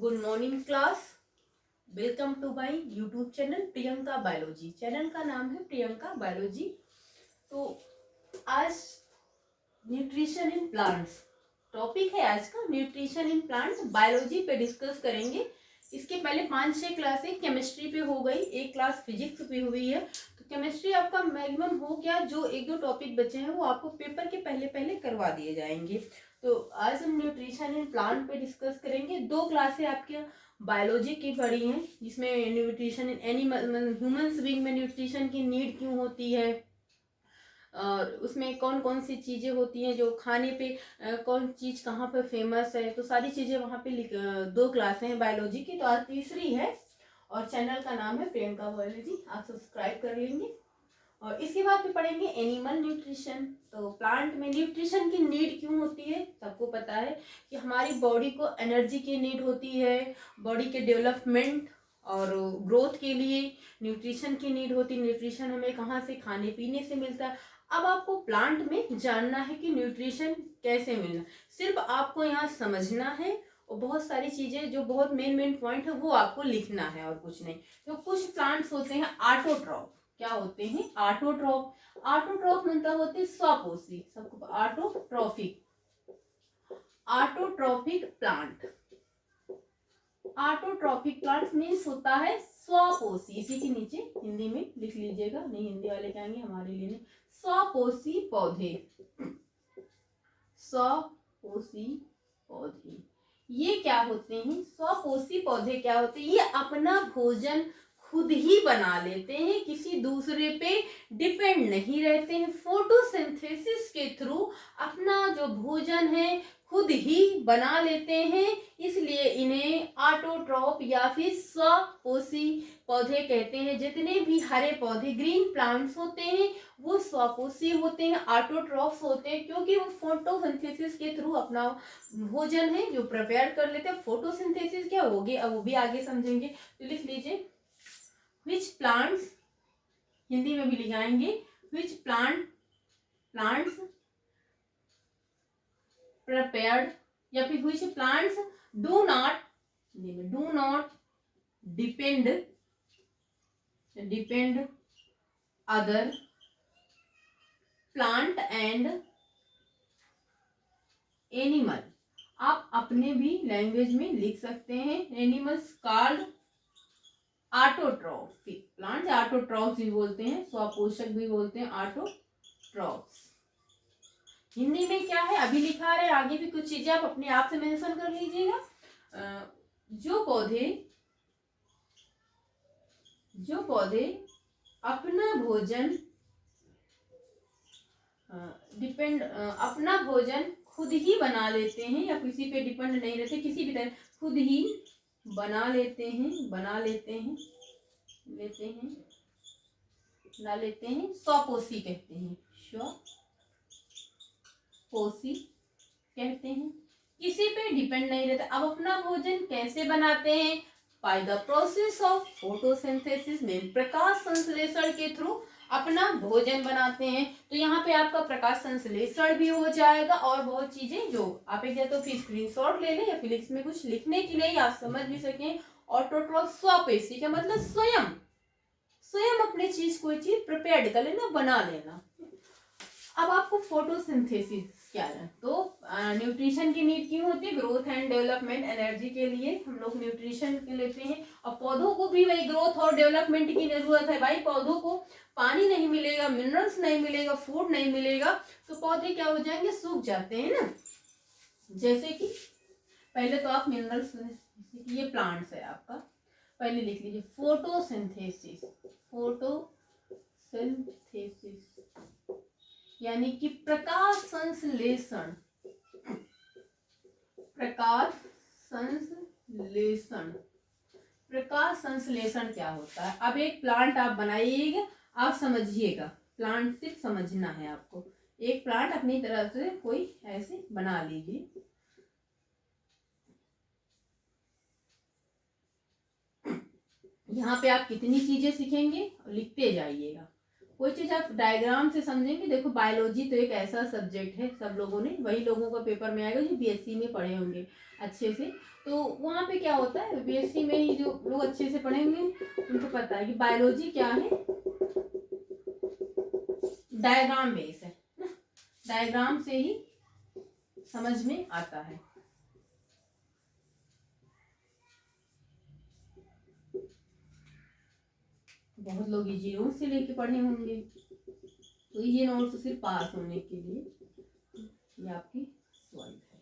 Good morning class. Welcome to my YouTube channel Priyanka biology. Channel का नाम है Priyanka biology. तो आज न्यूट्रिशन इन प्लांट्स टॉपिक है आज का। न्यूट्रिशन इन प्लांट बायोलॉजी पे डिस्कस करेंगे। इसके पहले 5-6 क्लासें केमिस्ट्री पे हो गई, एक क्लास फिजिक्स पे हुई है। तो केमिस्ट्री आपका मैक्सिमम हो गया, जो 1-2 टॉपिक बचे हैं वो आपको पेपर के पहले पहले करवा दिए जाएंगे। तो आज हम न्यूट्रिशन इन प्लांट पे डिस्कस करेंगे। 2 क्लासें आपके बायोलॉजी की पढ़ी हैं, जिसमें nutrition in animal humans being में न्यूट्रिशन की नीड क्यों होती है, और उसमें कौन कौन सी चीज़ें होती हैं, जो खाने पे कौन चीज़ कहाँ पर फेमस है, तो सारी चीज़ें वहाँ पे 2 क्लासें हैं बायोलॉजी की। तो आज तीसरी है और चैनल का नाम है प्रियंका बायोलॉजी। आप सब्सक्राइब कर लेंगे। और इसके बाद भी पढ़ेंगे एनिमल न्यूट्रिशन। तो प्लांट में न्यूट्रिशन की नीड क्यों होती है, सबको पता है कि हमारी बॉडी को एनर्जी की नीड होती है, बॉडी के डेवलपमेंट और ग्रोथ के लिए न्यूट्रिशन की नीड होती है। न्यूट्रिशन हमें कहाँ से, खाने पीने से मिलता है। अब आपको प्लांट में जानना है कि न्यूट्रिशन कैसे मिलना, सिर्फ आपको यहाँ समझना है और बहुत सारी चीजें जो बहुत मेन पॉइंट है वो आपको लिखना है और कुछ नहीं। तो कुछ प्लांट्स होते हैं ऑटोट्रॉफ। क्या होते हैं? ऑटोट्रॉफ। ऑटोट्रॉफ मतलब होते हैं स्वपोषी। सबको autotrophic, autotrophic plant. Autotrophic plant means होता है स्वपोषी। इसी के नीचे हिंदी में लिख लीजिएगा, नहीं हिंदी वाले कहेंगे हमारे लिए नहीं। स्वपोषी पौधे, स्वपोषी पौधे ये क्या होते हैं? स्वपोषी पौधे क्या होते हैं? ये अपना भोजन खुद ही बना लेते हैं, किसी दूसरे पे डिपेंड नहीं रहते हैं। फोटोसिंथेसिस के थ्रू अपना जो भोजन है खुद ही बना लेते हैं, इसलिए इन्हें ऑटोट्रॉफ या फिर स्वपोषी पौधे कहते हैं। जितने भी हरे पौधे, ग्रीन प्लांट्स होते हैं, वो स्वपोषी होते हैं, ऑटोट्रॉफ्स होते हैं, क्योंकि वो फोटोसिंथेसिस के थ्रू अपना भोजन है जो प्रिपेयर कर लेते हैं। फोटोसिंथेसिस क्या होगी अब वो भी आगे समझेंगे। तो लिख लीजिए विच प्लांट्स, हिंदी में भी लिखाएंगे, विच प्लांट्स प्रिपेयर्ड, या फिर which plants do not depend other plant and animal. आप अपने भी लैंग्वेज में लिख सकते हैं। Animals called autotrophic plant, autotrophs भी बोलते हैं, स्वपोषक भी बोलते हैं, ऑटोट्रॉफ्स। हिंदी में क्या है अभी लिखा रहे, आगे भी कुछ चीजें आप अपने आप से मेंशन कर लीजिएगा। जो पौधे अपना भोजन खुद ही बना लेते हैं, या किसी पे डिपेंड नहीं रहते, किसी भी तरह खुद ही बना लेते हैं, स्वपोषी कहते हैं, स्वपोषी कहते हैं, किसी पे डिपेंड नहीं रहता। अब अपना भोजन कैसे बनाते हैं? By the process of photosynthesis में प्रकाश संश्लेषण के थ्रू अपना भोजन बनाते हैं। तो यहाँ पे आपका प्रकाश संश्लेषण भी हो जाएगा और बहुत चीजें जो आप एक तो फिर स्क्रीनशॉट ले लें या फिर इसमें कुछ लिखने के लिए आप समझ भी सकें। ऑटोट्रॉफ स्वपेशी का मतलब स्वयं अपनी चीज, कोई चीज प्रिपेयर कर लेना, बना लेना। अब आपको फोटोसिंथेसिस क्या है, तो न्यूट्रिशन की नीड क्यों होती है? ग्रोथ एंड डेवलपमेंट, एनर्जी के लिए हम लोग न्यूट्रिशन लेते हैं। और पौधों को भी वही ग्रोथ और डेवलपमेंट की जरूरत है। भाई पौधों को पानी नहीं मिलेगा, मिनरल्स नहीं मिलेगा, फूड नहीं मिलेगा, तो पौधे क्या हो जाएंगे? सूख जाते हैं ना। जैसे कि पहले तो आप मिनरल्स, ये प्लांट्स है आपका, पहले लिख लीजिए फोटोसिंथेसिस यानी कि प्रकाश संश्लेषण। प्रकाश संश्लेषण क्या होता है? अब एक प्लांट आप बनाइएगा, आप समझिएगा, प्लांट सिर्फ समझना है आपको। एक प्लांट अपनी तरह से कोई ऐसे बना लीजिए। यहाँ पे आप कितनी चीजें सीखेंगे, लिखते जाइएगा। कोई चीज आप डायग्राम से समझेंगे। देखो बायोलॉजी तो एक ऐसा सब्जेक्ट है, सब लोगों ने, वही लोगों का पेपर में आएगा जो बीएससी में पढ़े होंगे अच्छे से। तो वहाँ पे क्या होता है, बीएससी में ही जो लोग अच्छे से पढ़ेंगे उनको पता है कि बायोलॉजी क्या है, डायग्राम बेस है, डायग्राम से ही समझ में आता है। बहुत लोग इजी नोट से लेके पढ़े होंगे, तो इजी नोट सिर्फ पास होने के लिए ये आपकी सॉइल है।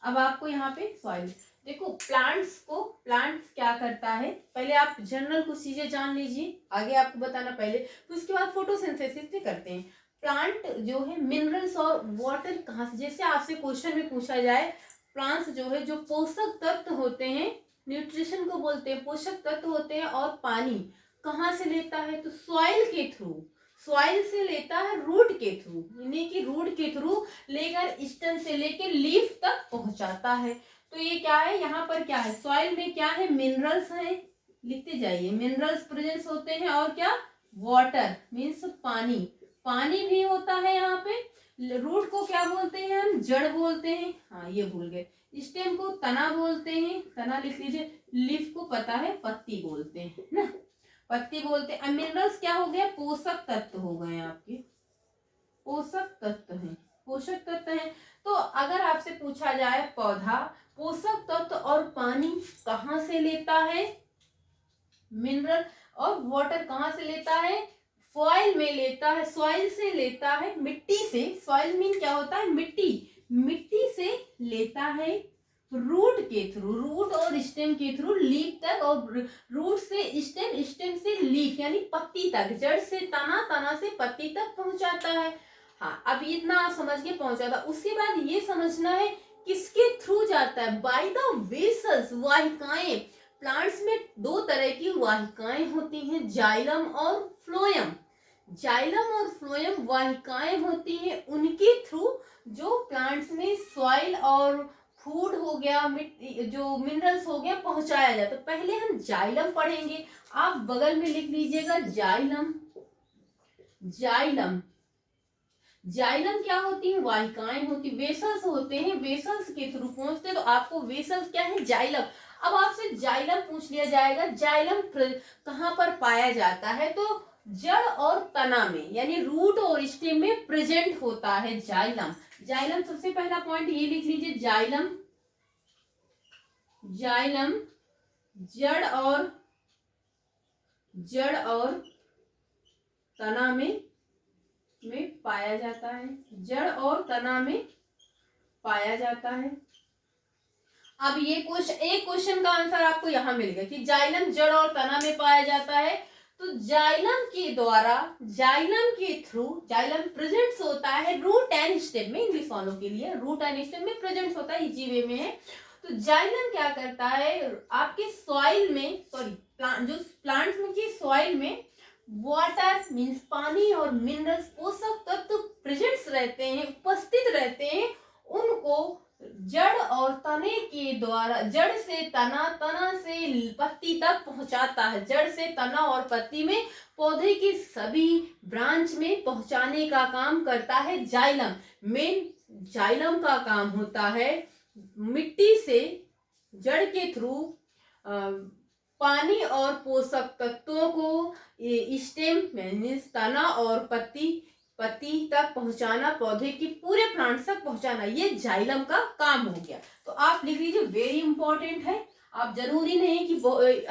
अब आपको यहाँ पे सॉइल देखो, प्लांट्स क्या करता है, पहले आप जनरल कुछ चीजें जान लीजिए, आगे आपको बताना पहले, फिर उसके बाद फोटोसिंथेसिस भी करते हैं। प्लांट जो है मिनरल्स और वाटर कहाँ से, जैसे आपसे क्वेश्चन में पूछा जाए प्लांट्स जो है जो पोषक तत्व होते हैं, न्यूट्रिशन को बोलते हैं, पोषक तत्व होते हैं, और पानी कहाँ से लेता है, तो सॉइल के थ्रू, सॉइल से लेता है, रूट के थ्रू, यानी कि रूट के थ्रू लेकर स्टेम से लेकर लीफ तक पहुंचाता है। तो ये क्या है, यहाँ पर क्या है, सॉइल में क्या है, मिनरल्स हैं, लिखते जाइए, मिनरल्स प्रेजेंस होते हैं, और क्या, वाटर मीन्स पानी, पानी भी होता है यहाँ पे। रूट को क्या बोलते हैं हम, जड़ बोलते हैं, हाँ ये भूल गए। स्टेम को तना बोलते हैं, तना लिख लीजिए। लीफ को पता है पत्ती बोलते हैं ना, पत्ती बोलते हैं। मिनरल्स क्या हो गया, पोषक तत्व हो गए आपके, पोषक तत्व हैं, पोषक तत्व हैं। तो अगर आपसे पूछा जाए पौधा पोषक तत्व और पानी कहाँ से लेता है, मिनरल और वाटर कहाँ से लेता है, सॉइल में लेता है, सॉइल से लेता है, मिट्टी से, सॉइल मीन क्या होता है, मिट्टी, मिट्टी से लेता है, रूट के थ्रू, रूट और स्टेम के थ्रू लीफ तक, और रूट से स्टेम, स्टेम से लीफ यानी पत्ती तक, जड़ से तना, तना से पत्ती तक पहुंचाता है। हाँ अब इतना आप समझ के पहुंचाता, उसके बाद ये समझना है किसके थ्रू जाता है, बाय द वेसल्स, वाहिकाएं। प्लांट्स में दो तरह की वाहिकाएं होती हैं, जाइलम और फ्लोएम। जाइलम और फ्लोएम वाहिकाएं होती हैं, उनके थ्रू जो प्लांट्स में सॉइल और फूड हो गया, मिट्टी जो मिनरल्स हो गया पहुंचाया जाए। तो पहले हम जाइलम पढ़ेंगे, आप बगल में लिख लीजिएगा जाइलम। जाइलम, जाइलम क्या होती है, वाहिकाएं होती, वेसल्स होते हैं, वेसल्स के थ्रू पहुंचते, तो आपको वेसल्स क्या है, जाइलम। अब आपसे जाइलम पूछ लिया जाएगा, जाइलम कहाँ पर पाया जाता है, तो जड़ और तना में, यानी रूट और स्टेम में प्रेजेंट होता है जाइलम। जाइलम सबसे पहला पॉइंट ये लिख लीजिए, जाइलम, जाइलम जड़ और तना में पाया जाता है, जड़ और तना में पाया जाता है। अब ये एक क्वेश्चन का आंसर आपको यहां मिलेगा कि जाइलम जड़ और तना में पाया जाता है। तो जाइलम के द्वारा, जाइलम के थ्रू, जाइलम प्रेजेंट होता है रूट एंड स्टेम में, इंग्लिश वालों के लिए रूट एंड स्टेम में प्रेजेंट होता है, इजी वे में है। तो जाइलम क्या करता है, आपके सॉइल में, सॉरी जो प्लांट्स में की सॉइल में वाटर मीन्स पानी और मिनरल्स, पोषक तत्व प्रेजेंट रहते हैं, उपस्थित रहते हैं, उनको जड़ और तने के द्वारा, जड़ से तना, तना से पत्ती तक पहुंचाता है, जड़ से तना और पत्ती में, पौधे के सभी ब्रांच में पहुंचाने का काम करता है जाइलम। मेन जाइलम का काम होता है मिट्टी से जड़ के थ्रू पानी और पोषक तत्वों को स्टेम मीन्स तना और पत्ती तक पहुंचाना, पौधे की पूरे प्लांट तक पहुंचाना, ये जाइलम का काम हो गया। तो आप लिख लीजिए, वेरी इंपॉर्टेंट है। आप जरूरी नहीं कि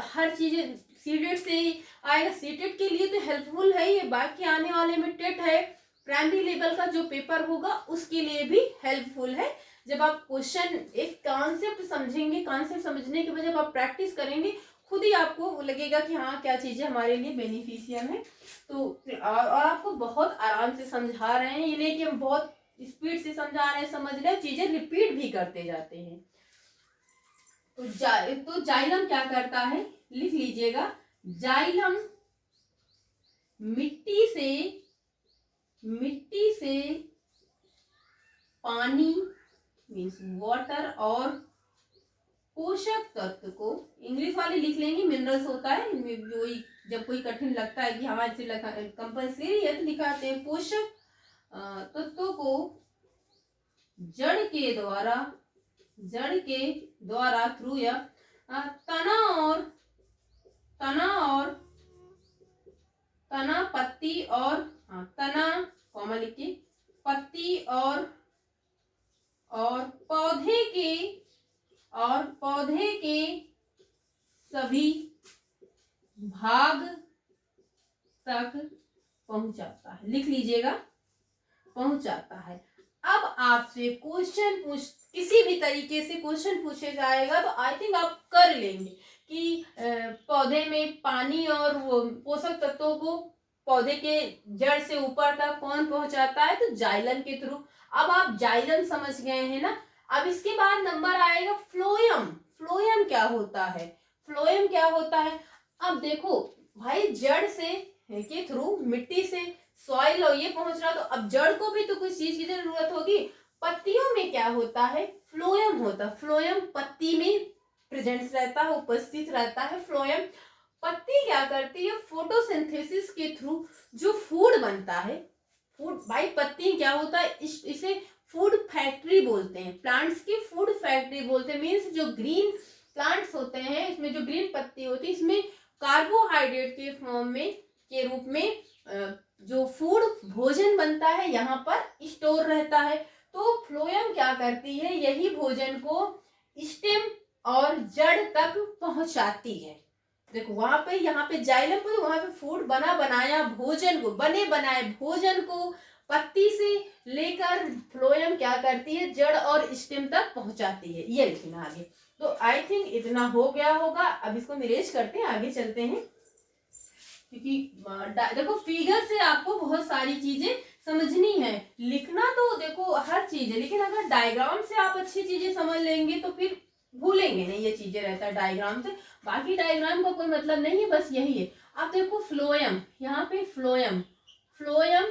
हर चीज सीटेट से आएगा, सीटेट के लिए तो हेल्पफुल है ये, बाकी आने वाले में टेट है, प्राइमरी लेवल का जो पेपर होगा उसके लिए भी हेल्पफुल है। जब आप क्वेश्चन एक कॉन्सेप्ट समझेंगे, कॉन्सेप्ट समझने के बाद जब आप प्रैक्टिस करेंगे, खुद ही आपको लगेगा कि हाँ क्या चीजें हमारे लिए बेनिफिशियल है। तो और आपको बहुत आराम से समझा रहे हैं, ये नहीं कि हम बहुत स्पीड से समझा रहे हैं, समझ रहे हैं, चीजें रिपीट भी करते जाते हैं। तो जाइलम क्या करता है, लिख लीजिएगा, जाइलम मिट्टी से पानी मीन्स वाटर और पोषक तत्व को, इंग्लिश वाले लिख लेंगे, मिनरल्स होता है वही, जब कोई कठिन लगता है कि हमारे से कंपल्सरी है तो लिखाते हैं पोषक तत्वों को जड़ के द्वारा थ्रू या तना पत्ती और तना कॉमा लिखिए, पत्ती और पौधे के सभी भाग तक पहुंचाता है। लिख लीजिएगा, पहुंचाता है। अब आपसे किसी भी तरीके से क्वेश्चन पूछे जाएगा तो आई थिंक आप कर लेंगे कि पौधे में पानी और वो पोषक तत्वों को पौधे के जड़ से ऊपर तक कौन पहुंचाता है, तो जाइलम के थ्रू। अब आप जाइलम समझ गए हैं ना। अब इसके बाद नंबर आएगा फ्लोएम। फ्लोएम क्या होता है? फ्लोएम क्या होता है? अब देखो भाई, जड़ से के थ्रू मिट्टी से सॉइल और ये पहुंच रहा, तो अब जड़ को भी तो कुछ चीज की जरूरत होगी। पत्तियों में क्या होता है? फ्लोएम होता है। फ्लोएम पत्ती में प्रेजेंट रहता है, उपस्थित रहता है फ्लोएम। पत्ती क्या करती है? फोटोसिंथेसिस के थ्रू जो फूड बनता है, फूड भाई पत्ती क्या होता है, इसे फूड फैक्ट्री बोलते हैं, प्लांट्स की फूड फैक्ट्री बोलते हैं। मीन्स जो ग्रीन प्लांट्स होते हैं, इसमें जो ग्रीन पत्ती होती है, इसमें कार्बोहाइड्रेट के फॉर्म में के रूप में जो फूड भोजन बनता है यहाँ पर स्टोर रहता है। तो फ्लोएम क्या करती है? यही भोजन को स्टेम और जड़ तक पहुंचाती है। देखो वहां पे, यहाँ पे जाइलम पर, वहां पे फूड बनाए बनाए भोजन को पत्ती से लेकर फ्लोएम क्या करती है? जड़ और स्टेम तक पहुंचाती है। ये लिखना आगे। तो आई थिंक इतना हो गया होगा। अब इसको निरेश करते हैं, आगे चलते हैं, क्योंकि देखो फिगर से आपको बहुत सारी चीजें समझनी है। लिखना तो देखो हर चीज है, लेकिन अगर डायग्राम से आप अच्छी चीजें समझ लेंगे तो फिर भूलेंगे नहीं, ये चीजें रहता है डायग्राम से। बाकी डायग्राम का कोई मतलब नहीं है, बस यही है। आप देखो फ्लोएम, यहाँ पे phloem phloem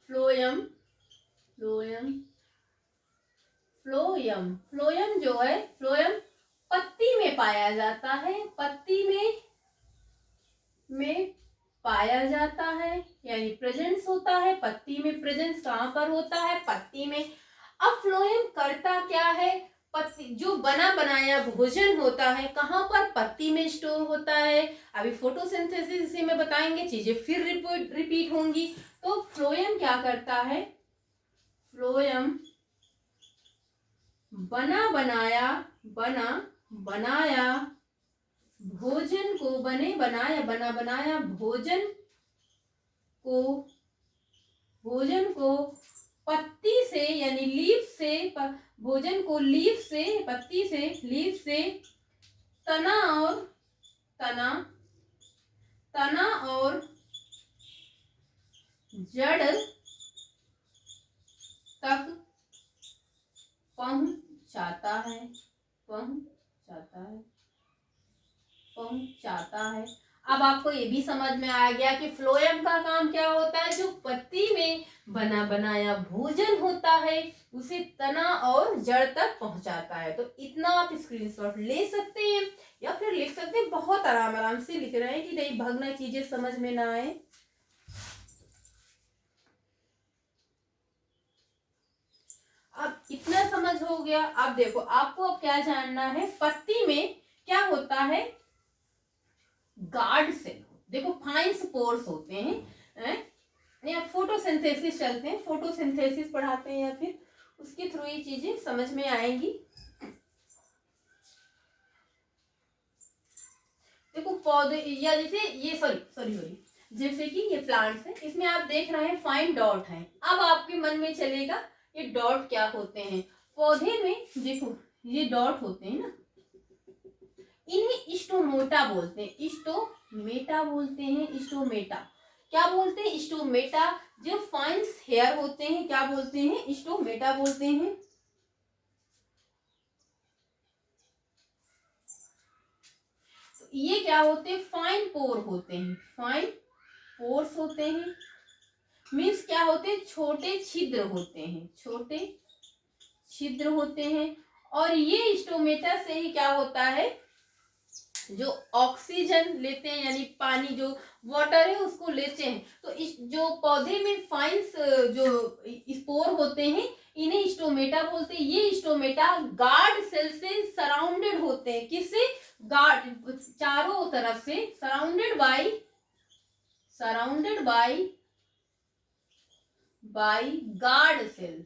phloem phloem phloem phloem जो है, फ्लोएम पत्ती में पाया जाता है। पत्ती में पाया जाता है, यानी प्रेजेंस होता है। पत्ती में प्रेजेंस कहाँ पर होता है? पत्ती में। अब फ्लोएम करता क्या है? पत्ती जो बना बनाया भोजन होता है कहाँ पर? पत्ती में स्टोर होता है। अभी फोटोसिंथेसिस इसी में बताएंगे, चीजें फिर रिपीट होंगी। तो फ्लोएम क्या करता है? फ्लोएम बना बनाया भोजन को भोजन को पत्ती से, यानी लीफ से, भोजन को लीफ से, पत्ती से, लीफ से तना और जड़ तक पहुंचाता है। अब आपको ये भी समझ में आ गया कि फ्लोएम का काम क्या होता है? जो पत्ती में बना बनाया भोजन होता है उसे तना और जड़ तक पहुंचाता है। तो इतना आप स्क्रीनशॉट ले सकते हैं या फिर लिख सकते हैं। बहुत आराम से लिख रहे हैं कि नहीं भगना चीजें समझ में ना आए। अब इतना समझ हो गया। अब देखो आपको अब क्या जानना है, पत्ती में क्या होता है? Guard cell. देखो फाइन स्पोर्स होते हैं, या फोटोसिंथेसिस चलते हैं, फोटोसिंथेसिस पढ़ाते हैं या फिर उसके थ्रू ये चीजें समझ में आएंगी। देखो पौधे, या जैसे ये सॉरी जैसे कि ये प्लांट्स है, इसमें आप देख रहे हैं फाइन डॉट है। अब आपके मन में चलेगा ये डॉट क्या होते हैं? पौधे में देखो ये डॉट होते हैं ना, इन्हें स्टोमेटा बोलते हैं। स्टोमेटा क्या बोलते हैं? स्टोमेटा। जो फाइन हेयर होते हैं क्या बोलते हैं? स्टोमेटा बोलते हैं। तो ये क्या होते हैं? फाइन पोर होते हैं। फाइन पोर्स होते हैं। मीन्स क्या होते हैं? छोटे छिद्र होते हैं। और ये स्टोमेटा से ही क्या होता है, जो ऑक्सीजन लेते हैं यानी पानी जो वाटर है उसको लेते हैं। तो इस जो पौधे में फाइन्स जो स्पोर होते हैं इन्हें स्टोमेटा बोलते हैं। ये स्टोमेटा गार्ड सेल से सराउंडेड होते हैं, किससे, गार्ड, चारों तरफ से सराउंडेड बाय गार्ड सेल्स,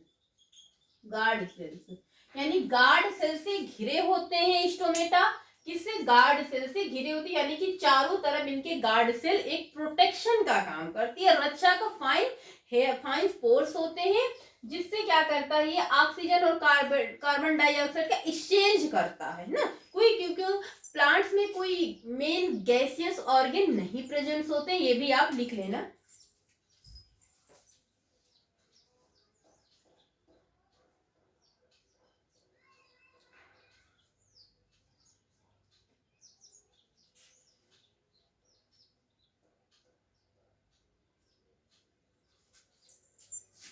यानी गार्ड सेल से घिरे होते हैं स्टोमेटा। किससे, गार्ड सेल से घिरे होती है, यानी कि चारों तरफ इनके गार्ड सेल एक प्रोटेक्शन का काम करती है। रक्षा का फाइन पोर्स होते हैं, जिससे क्या करता है, ये ऑक्सीजन और कार्बन डाइऑक्साइड का एक्सचेंज करता है ना। क्योंकि प्लांट्स में कोई मेन गैसियस ऑर्गन नहीं प्रेजेंट होते, ये भी आप लिख लेना।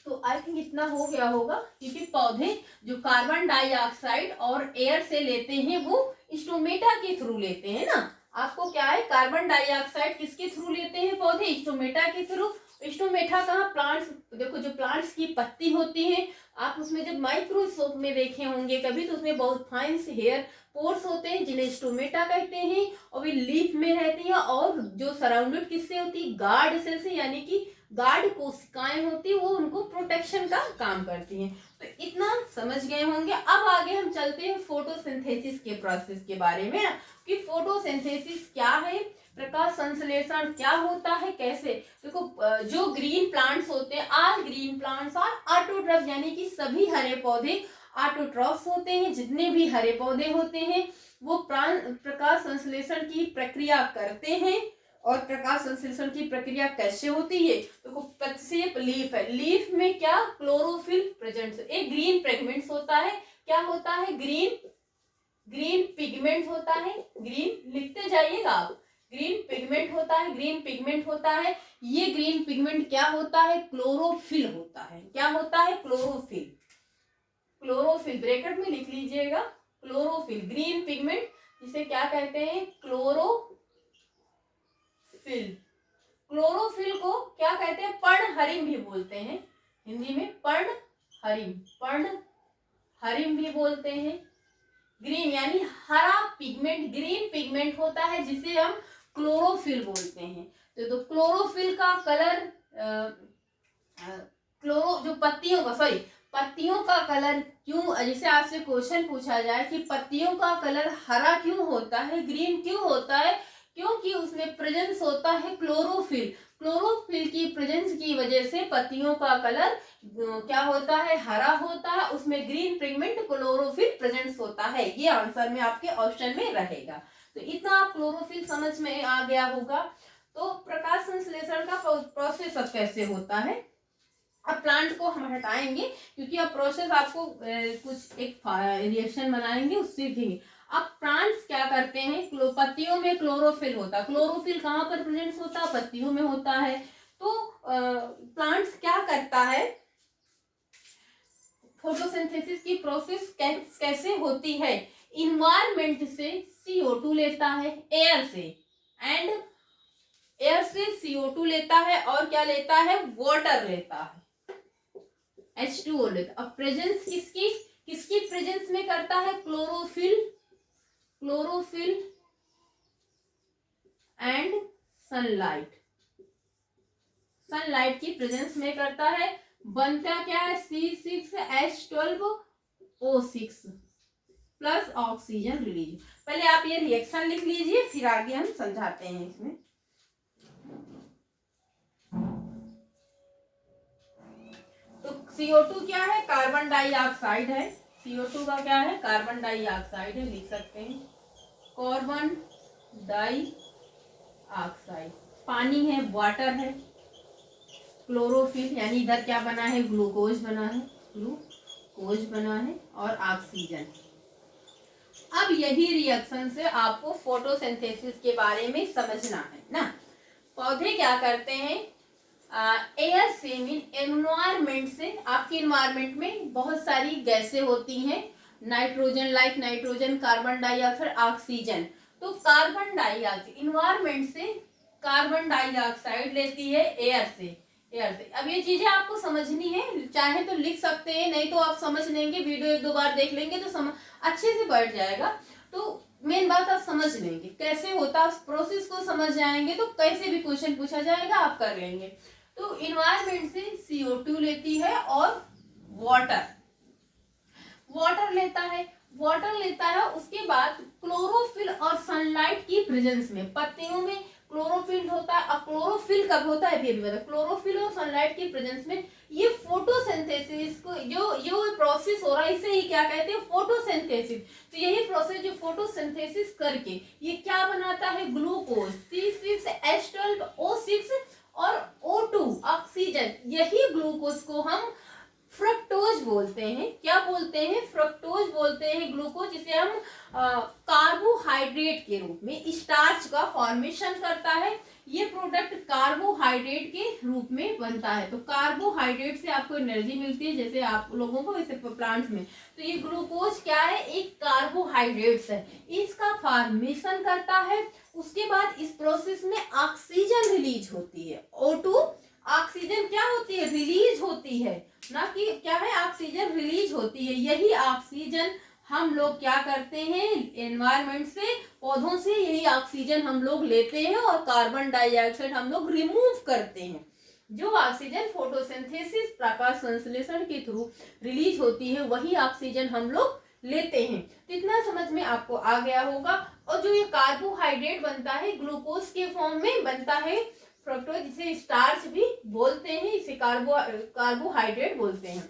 तो आई थिंक इतना हो गया होगा, क्योंकि पौधे जो कार्बन डाइऑक्साइड और एयर से लेते हैं वो स्टोमेटा के थ्रू लेते हैं ना। आपको क्या है, कार्बन डाइऑक्साइड किसके थ्रू लेते हैं पौधे, स्टोमेटा के थ्रू। स्टोमेटा कहाँ, प्लांट्स, देखो जो प्लांट्स की पत्ती होती है, आप उसमें जब माइक्रोस्कोप में देखे होंगे कभी, तो उसमें बहुत फाइन हेयर पोर्स होते हैं जिन्हें स्टोमेटा कहते हैं, और वे लीफ में रहती हैं, और जो सराउंडेड किससे होती है, गार्ड सेल से, यानी कि गार्ड कोशिकाएं होती, वो उनको प्रोटेक्शन का काम करती हैं। तो इतना समझ गए होंगे। अब आगे हम चलते हैं फोटोसिंथेसिस के प्रोसेस के बारे में, कि फोटोसिंथेसिस क्या है, प्रकाश संश्लेषण क्या होता है, कैसे। देखो जो ग्रीन प्लांट्स होते हैं, all green plants are autotroph, यानी कि सभी हरे पौधे ऑटोट्रॉफ्स होते हैं। जितने भी हरे पौधे होते हैं वो प्रकाश संश्लेषण की प्रक्रिया करते हैं। और प्रकाश संश्लेषण की प्रक्रिया कैसे होती है, तो पत्ती लीफ है, लीफ में क्या, क्लोरोफिल प्रेजेंट, एक ग्रीन पिगमेंट्स होता है। क्या होता है, ग्रीन पिगमेंट होता है, ग्रीन लिखते जाइएगा आप, ग्रीन पिगमेंट होता है। ये ग्रीन पिगमेंट क्या होता है, क्लोरोफिल होता है। क्या होता है, क्लोरोफिल ब्रैकेट में लिख लीजिएगा, क्लोरोफिल, ग्रीन पिगमेंट जिसे क्या कहते हैं, क्लोरोफिल को क्या कहते हैं, पर्णहरिम भी बोलते हैं, हिंदी में पर्णहरिम भी बोलते हैं। ग्रीन यानी हरा पिगमेंट, ग्रीन पिगमेंट होता है जिसे हम क्लोरोफिल बोलते हैं। तो क्लोरोफिल का कलर, जो पत्तियों का कलर क्यों, जैसे आपसे क्वेश्चन पूछा जाए कि पत्तियों का कलर हरा क्यों होता है, ग्रीन क्यों होता है, क्योंकि उसमें प्रेजेंस होता है क्लोरोफिल की प्रेजेंस की वजह से पत्तियों का कलर क्या होता है, हरा होता है, उसमें ग्रीन पिगमेंट क्लोरोफिल प्रेजेंस होता है। ये आंसर में आपके ऑप्शन में रहेगा। तो इतना आप क्लोरोफिल समझ में आ गया होगा। तो प्रकाश संश्लेषण का प्रोसेस अब कैसे होता है। अब प्लांट को हम हटाएंगे, क्योंकि अब प्रोसेस आपको कुछ एक रिएक्शन बनाएंगे उससे सीखेंगे। अब प्लांट्स क्या करते हैं, पत्तियों में क्लोरोफिल होता है। क्लोरोफिल कहाँ पर प्रेजेंट होता है, पत्तियों में होता है। तो प्लांट्स क्या करता है, फोटोसिंथेसिस की प्रोसेस कैसे होती है, इन्वायरमेंट से CO2 लेता है, एयर से CO2 लेता है, और क्या लेता है, वाटर लेता है, H2O लेता है। अब प्रेजेंस किसकी प्रेजेंस में करता है, क्लोरोफिल एंड सनलाइट की प्रेजेंस में करता है। बनता क्या है, C6H12O6 प्लस ऑक्सीजन रिलीज। पहले आप ये रिएक्शन लिख लीजिए, फिर आगे हम समझाते हैं इसमें। तो CO2 क्या है, कार्बन डाइऑक्साइड है। CO2 का क्या है, कार्बन डाइऑक्साइड है, लिख सकते हैं कार्बन डाइऑक्साइड। पानी है, वाटर है, क्लोरोफिल यानी इधर क्या बना है, ग्लूकोज बना है, और ऑक्सीजन। अब यही रिएक्शन से आपको फोटोसिंथेसिस के बारे में समझना है ना। पौधे क्या करते हैं, एयर से मीन एनवायरमेंट से, आपके एनवायरमेंट में बहुत सारी गैसें होती हैं, nitrogen, like nitrogen, carbon dioxide, oxygen. तो कार्बन डाइऑक्साइड इन्वायरमेंट से कार्बन डाइऑक्साइड लेती है एयर से, एयर से। अब ये चीजें आपको समझनी है, चाहे तो लिख सकते हैं, नहीं तो आप समझ लेंगे, वीडियो एक दो बार देख लेंगे तो समझ अच्छे से बैठ जाएगा। तो मेन बात आप समझ लेंगे कैसे होता, प्रोसेस को समझ जाएंगे तो कैसे भी क्वेश्चन पूछा जाएगा आप कर लेंगे। तो इन्वायरमेंट से CO2 लेती है और वाटर, वाटर लेता है, वाटर लेता है। उसके बाद क्लोरोफिल और सनलाइट की प्रेजेंस में, पत्तियों में क्लोरोफिल होता है। अब क्लोरोफिल कब होता है अभी बता, क्लोरोफिल और सनलाइट की प्रेजेंस में ये फोटोसिंथेसिस को जो प्रोसेस हो रहा है इसे ही क्या कहते हैं, फोटोसिंथेसिस। तो यही प्रोसेस जो फोटोसिंथेसिस करके ये क्या बनाता है, ग्लूकोज, C6H12O6 और O2 ऑक्सीजन। यही ग्लूकोज को हम फ्रक्टोज बोलते हैं। क्या बोलते हैं, फ्रक्टोज बोलते हैं ग्लूकोज, जिसे हम कार्बोहाइड्रेट के रूप में, स्टार्च का फॉर्मेशन करता है। ये प्रोडक्ट कार्बोहाइड्रेट के रूप में बनता है। तो कार्बोहाइड्रेट से आपको एनर्जी मिलती है, जैसे आप लोगों को वैसे प्लांट्स में। तो ये ग्लूकोज क्या है, एक कार्बोहाइड्रेट्स है, इसका फॉर्मेशन करता है। उसके बाद इस प्रोसेस में ऑक्सीजन रिलीज होती है, O2 ऑक्सीजन क्या होती है, रिलीज होती है, ना कि क्या है, ऑक्सीजन रिलीज होती है। यही ऑक्सीजन हम लोग क्या करते हैं, एनवायरनमेंट से, पौधों से यही ऑक्सीजन हम लोग लेते हैं और कार्बन डाइऑक्साइड हम लोग रिमूव करते हैं। जो ऑक्सीजन फोटोसिंथेसिस, प्रकाश संश्लेषण के थ्रू रिलीज होती है, वही ऑक्सीजन हम लोग लेते हैं। तो इतना समझ में आपको आ गया होगा। और जो ये कार्बोहाइड्रेट बनता है ग्लूकोज के फॉर्म में बनता है, फ्रक्टोज, जिसे स्टार्च भी बोलते हैं, इसे कार्बोहाइड्रेट बोलते हैं।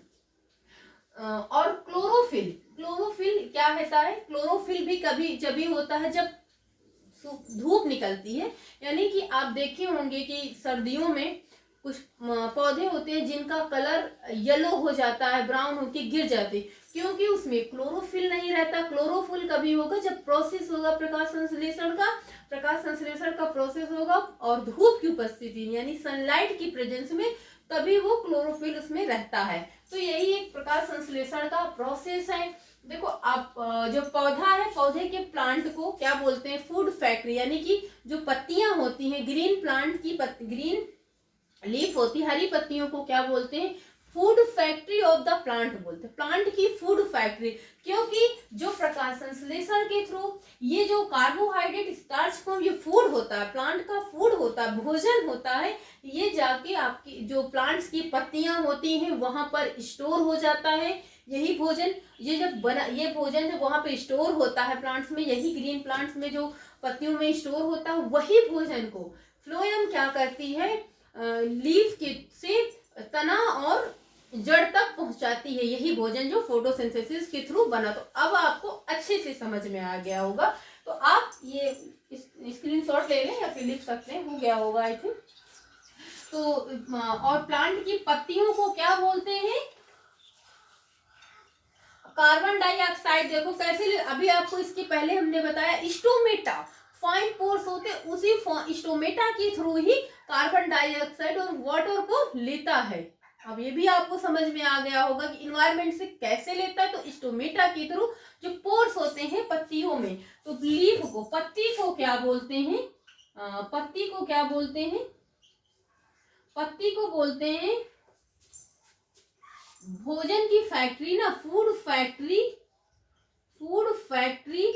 और क्लोरोफिल, क्लोरोफिल क्या होता है, क्लोरोफिल भी कभी जब भी होता है जब धूप निकलती है। यानी कि आप देखे होंगे कि सर्दियों में कुछ पौधे होते हैं जिनका कलर येलो हो जाता है, ब्राउन होके गिर जाते, क्योंकि उसमें क्लोरोफिल नहीं रहता। क्लोरोफिल कभी होगा जब प्रोसेस होगा प्रकाश संश्लेषण का, प्रकाश संश्लेषण का प्रोसेस होगा और धूप की उपस्थिति यानी सनलाइट की प्रेजेंस में, तभी वो क्लोरोफिल उसमें रहता है। तो यही एक प्रकाश संश्लेषण का प्रोसेस है। देखो आप जो पौधा है, पौधे के प्लांट को क्या बोलते हैं, फूड फैक्ट्री, यानी कि जो पत्तियां होती हैं, ग्रीन प्लांट की ग्रीन लीफ होती, हरी पत्तियों को क्या बोलते हैं, food factory of the plant बोलते हैं, प्लांट की फूड फैक्ट्री। क्योंकि जो प्रकाश संश्लेषण के थ्रू ये जो कार्बोहाइड्रेट स्टार्च फॉर्म, ये फूड होता है, प्लांट का फूड होता है, भोजन होता है, ये जाके आपकी जो प्लांट्स की पत्तियां होती हैं वहां पर स्टोर हो जाता है। यही भोजन, ये जब बना, ये भोजन जब वहां पे स्टोर होता है प्लांट्स में, यही ग्रीन प्लांट्स में जो पत्तियों में स्टोर होता है, वही भोजन को फ्लोएम क्या करती है, लीफ के से तना और जड़ तक पहुंचाती है, यही भोजन जो फोटोसिंथेसिस के थ्रू बना। तो अब आपको अच्छे से समझ में आ गया होगा। तो आप ये स्क्रीनशॉट ले लें या फिर लिख सकते हैं, हो गया होगा आई थिंक। तो और प्लांट की पत्तियों को क्या बोलते हैं, कार्बन डाइऑक्साइड। देखो कैसे, अभी आपको इसके पहले हमने बताया स्टोमेटा, फाइन पोर्स होते, उसी स्टोमेटा के थ्रू ही कार्बन डाइऑक्साइड और वाटर को लेता है। अब ये भी आपको समझ में आ गया होगा कि इन्वायरमेंट से कैसे लेता है। तो स्टोमेटा के थ्रू जो पोर्स होते हैं पत्तियों में, तो लीफ को, पत्ती को क्या बोलते हैं, पत्ती को क्या बोलते हैं, पत्ती को बोलते हैं भोजन की फैक्ट्री ना, food factory, food factory,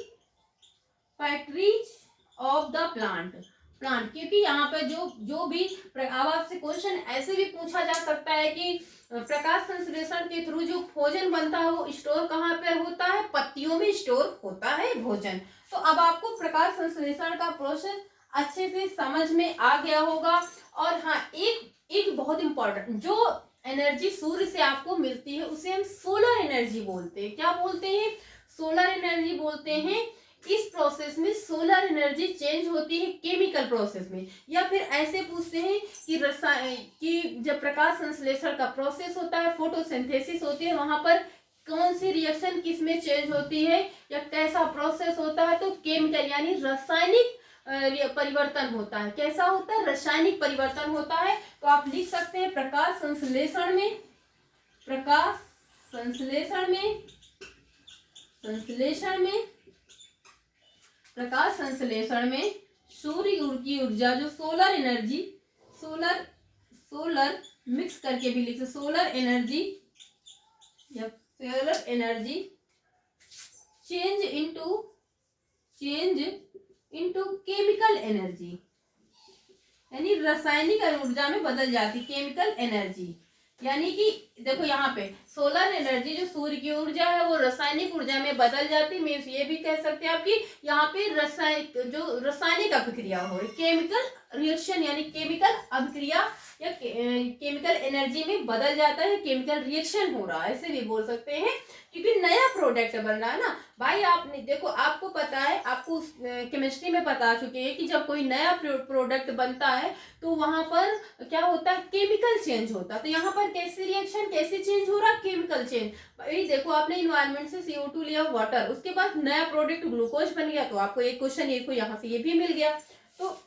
factories of the plant, plant. क्योंकि यहाँ पे जो भी अब आपसे क्वेश्चन ऐसे भी पूछा जा सकता है कि प्रकाश संश्लेषण के थ्रू जो भोजन बनता है वो स्टोर कहाँ पर होता है, पत्तियों में स्टोर होता है भोजन। तो अब आपको प्रकाश संश्लेषण का प्रोसेस अच्छे से समझ में आ गया होगा। और हाँ, एक बहुत इंपॉर्टेंट, जो एनर्जी सूर्य से आपको मिलती है उसे हम सोलर एनर्जी बोलते हैं। क्या बोलते हैं, सोलर एनर्जी बोलते हैं। इस प्रोसेस में सोलर एनर्जी चेंज होती है केमिकल प्रोसेस में, या फिर ऐसे पूछते हैं कि जब प्रकाश संश्लेषण का प्रोसेस होता है, फोटोसिंथेसिस होती है, वहां पर कौन सी रिएक्शन किस में चेंज होती है या कैसा प्रोसेस होता है। तो केमिकल यानी रासायनिक परिवर्तन होता है। कैसा होता है, रासायनिक परिवर्तन होता है। तो आप लिख सकते हैं प्रकाश संश्लेषण में, प्रकाश संश्लेषण में संश्लेषण में, प्रकाश संश्लेषण में सूर्य की ऊर्जा जो सोलर एनर्जी, सोलर मिक्स करके भी लिख सकते, सोलर एनर्जी या solar energy change into chemical energy, यानी रासायनिक ऊर्जा में बदल जाती, केमिकल एनर्जी। यानी कि देखो यहाँ पे सोलर एनर्जी जो सूर्य की ऊर्जा है वो रासायनिक ऊर्जा में बदल जाती, मीन्स ये भी कह सकते हैं आप कि यहाँ पे रासायनिक अभिक्रिया हो रही, केमिकल रिएक्शन, यानी केमिकल अभिक्रिया या केमिकल एनर्जी में बदल जाता है, केमिकल रिएक्शन हो रहा है, ऐसे भी बोल सकते हैं, क्योंकि नया प्रोडक्ट बन रहा है ना भाई। आपने देखो, आपको पता है, आपको केमिस्ट्री में बता चुके हैं कि जब कोई नया प्रोडक्ट बनता है तो वहां पर क्या होता है, केमिकल चेंज होता है। तो यहाँ पर कैसे रिएक्शन, कैसे चेंज हो रहा है, केमिकल चेंज। भाई देखो, आपने इन्वायरमेंट से CO2 लिया, वाटर, उसके बाद नया प्रोडक्ट ग्लूकोज बन गया, तो आपको एक क्वेश्चन एक को यहाँ से ये भी मिल गया। तो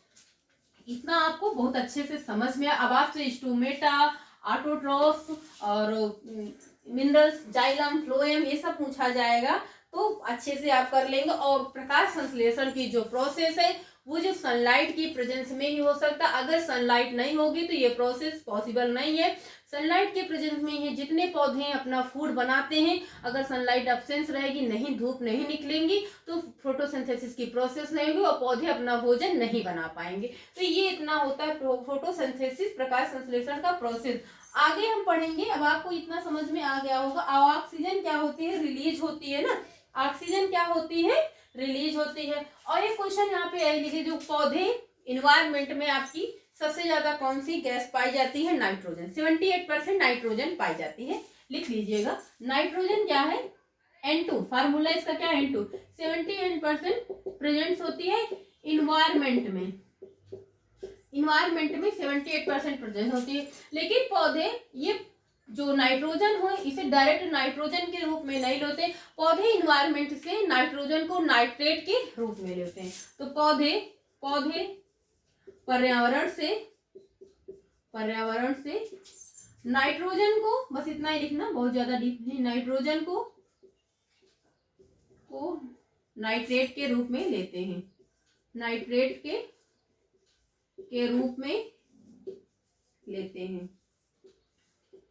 इतना आपको बहुत अच्छे से समझ में। अब आपसे स्टोमेटा, ऑटोट्रॉफ और मिनरल्स, जाइलम, फ्लोएम, ये सब पूछा जाएगा तो अच्छे से आप कर लेंगे। और प्रकाश संश्लेषण की जो प्रोसेस है वो जो सनलाइट की प्रेजेंस में ही हो सकता है, अगर सनलाइट नहीं होगी तो ये प्रोसेस पॉसिबल नहीं है। सनलाइट के प्रेजेंस में ही जितने पौधे अपना फूड बनाते हैं, अगर सनलाइट एब्सेंस रहेगी, नहीं धूप नहीं निकलेंगी, तो फोटोसिंथेसिस की प्रोसेस नहीं होगी और पौधे अपना भोजन नहीं बना पाएंगे। तो ये इतना होता है फोटोसिंथेसिस, प्रकाश संश्लेषण का प्रोसेस। आगे हम पढ़ेंगे। अब आपको इतना समझ में आ गया होगा, ऑक्सीजन क्या होती है, रिलीज होती है ना, ऑक्सीजन क्या होती है, रिलीज होती है। और एक क्वेश्चन यहाँ पे है, लिखिए, जो पौधे इन्वायरमेंट में आपकी सबसे ज्यादा कौन सी गैस पाई जाती है, नाइट्रोजन, 78% नाइट्रोजन पाई जाती है, लिख लीजिएगा। नाइट्रोजन क्या है, N2, फार्मूला इसका क्या है, N2, 78% प्रेजेंस होती है इन्वायरमेंट में, इन्वायरमेंट में 78% प्रेजेंस होती है। लेकिन पौधे ये जो नाइट्रोजन हो इसे डायरेक्ट नाइट्रोजन के रूप में नहीं लेते, पौधे इन्वायरमेंट से नाइट्रोजन को नाइट्रेट के रूप में लेते हैं। तो पौधे पर्यावरण से नाइट्रोजन को, बस इतना ही लिखना, बहुत ज्यादा डीप नहीं, नाइट्रोजन को नाइट्रेट के रूप में लेते हैं, नाइट्रेट के रूप में लेते हैं,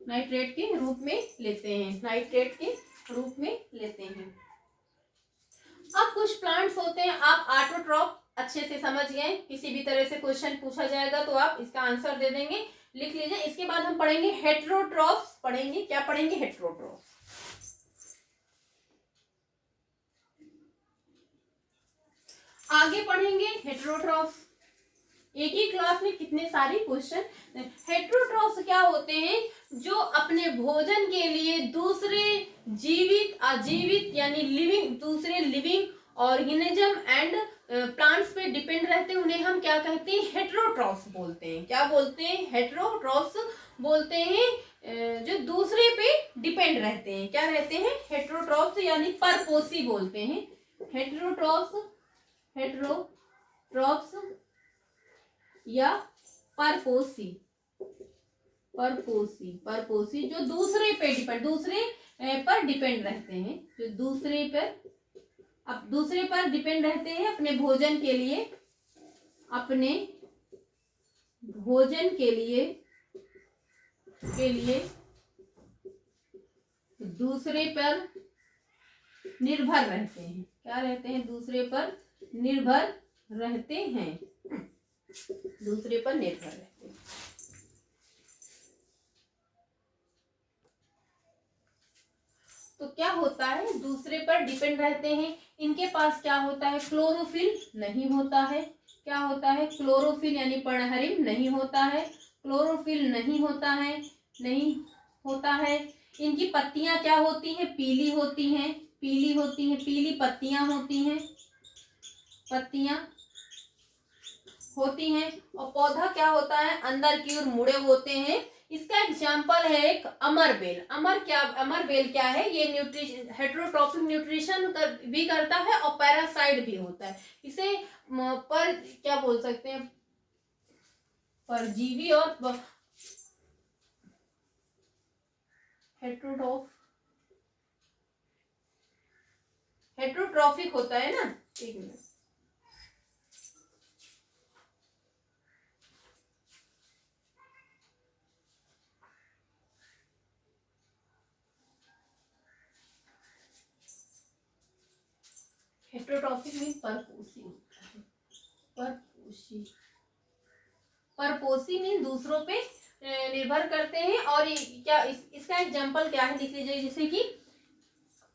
नाइट्रेट के रूप में लेते हैं, नाइट्रेट के रूप में लेते हैं। अब कुछ प्लांट्स होते हैं, आप ऑटोट्रॉफ अच्छे से समझ गए, किसी भी तरह से क्वेश्चन पूछा जाएगा तो आप इसका आंसर दे देंगे, लिख लीजिए। इसके बाद हम पढ़ेंगे हेटेरोट्रॉफ्स, पढ़ेंगे, क्या पढ़ेंगे, हेटेरोट्रॉफ्स। आगे पढ़ेंगे हेटेरोट्रॉफ्स, एक ही क्लास में कितने सारे क्वेश्चन। हेटेरोट्रॉफ्स क्या होते हैं, जो अपने भोजन के लिए दूसरे जीवित, अजीवित यानी लिविंग, दूसरे लिविंग ऑर्गेनिज्म एंड प्लांट्स पे डिपेंड रहते हैं, उन्हें हम क्या कहते हैं, हेटेरोट्रॉफ्स बोलते हैं। क्या बोलते हैं, हेटेरोट्रॉफ्स बोलते हैं, जो दूसरे पे डिपेंड रहते हैं, क्या रहते हैं, हेटेरोट्रॉफ्स, यानी परपोषी बोलते हैं, हेटेरोट्रॉफ्स या परपोषी, जो दूसरे पे डिपेंड, दूसरे पर डिपेंड रहते हैं, जो दूसरे पर डिपेंड रहते हैं अपने भोजन के लिए, अपने भोजन के लिए दूसरे पर निर्भर रहते हैं, क्या रहते हैं, दूसरे पर निर्भर रहते हैं, दूसरे पर निर्भर रहते हैं। तो क्या होता है, दूसरे पर डिपेंड रहते हैं, इनके पास क्या होता है, क्लोरोफिल नहीं होता है, क्या होता है, क्लोरोफिल यानी पर्णहरित नहीं होता है, क्लोरोफिल नहीं होता है। इनकी पत्तियां क्या होती हैं, पीली होती हैं, पीली पत्तियां होती हैं, और पौधा क्या होता है, अंदर की ओर मुड़े होते हैं। इसका एग्जाम्पल है एक अमरबेल। अमरबेल क्या है, ये हेटेरोट्रॉफिक न्यूट्रिशन भी करता है और पैरासाइट भी होता है। इसे पर क्या बोल सकते हैं, परजीवी और हेटेरोट्रॉफ हेट्रोट्रॉफिक होता है ना, एक मिनट, हेट्रोट्रॉफिक मीन परपोषी होता है, परपोषी, परपोषी मीन दूसरों पे निर्भर करते हैं। और क्या इसका एग्जांपल क्या है, लिख लीजिए, जैसे कि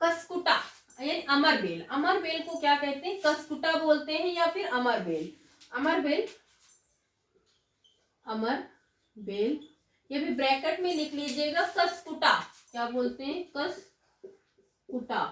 कसकुटा यानी अमरबेल, अमरबेल को क्या कहते हैं, कसकुटा बोलते हैं या फिर अमरबेल, अमरबेल, अमरबेल, ये भी ब्रैकेट में लिख लीजिएगा, कसकुटा क्या बोलते हैं, कसकुटा,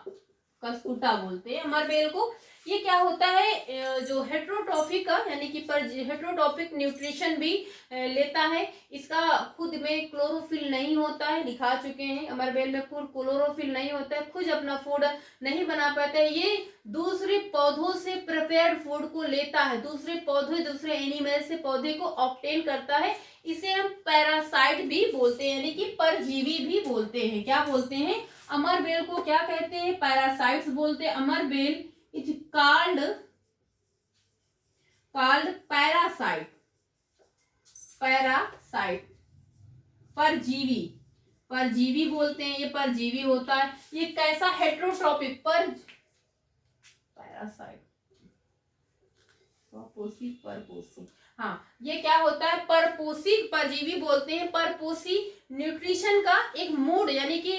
कसकुटा बोलते हैं अमरबेल को। ये क्या होता है, जो हेट्रोट्रॉफिक का यानी कि पर हेट्रोट्रॉफिक न्यूट्रिशन भी लेता है, इसका खुद में क्लोरोफिल नहीं होता है, दिखा चुके हैं, अमरबेल में खुद क्लोरोफिल नहीं होता है, खुद अपना फूड नहीं बना पाता है, ये दूसरे पौधों से प्रिपेयर्ड फूड को लेता है, दूसरे पौधे, दूसरे एनिमल से पौधे को ऑब्टेन करता है, इसे हम पैरासाइट भी बोलते हैं, यानी कि परजीवी भी बोलते हैं। क्या बोलते हैं, अमरबेल को क्या कहते हैं, पैरासाइट्स बोलते हैं। अमरबेल इज कॉल्ड पैरासाइट, पैरासाइट, परजीवी, परजीवी बोलते हैं, ये परजीवी होता है। ये कैसा, हेट्रोट्रॉपिक, पैरासाइट, परपोषी, परपोषी, हाँ, ये क्या होता है, परपोषी परजीवी बोलते हैं। परपोषी न्यूट्रिशन का एक मूड यानी कि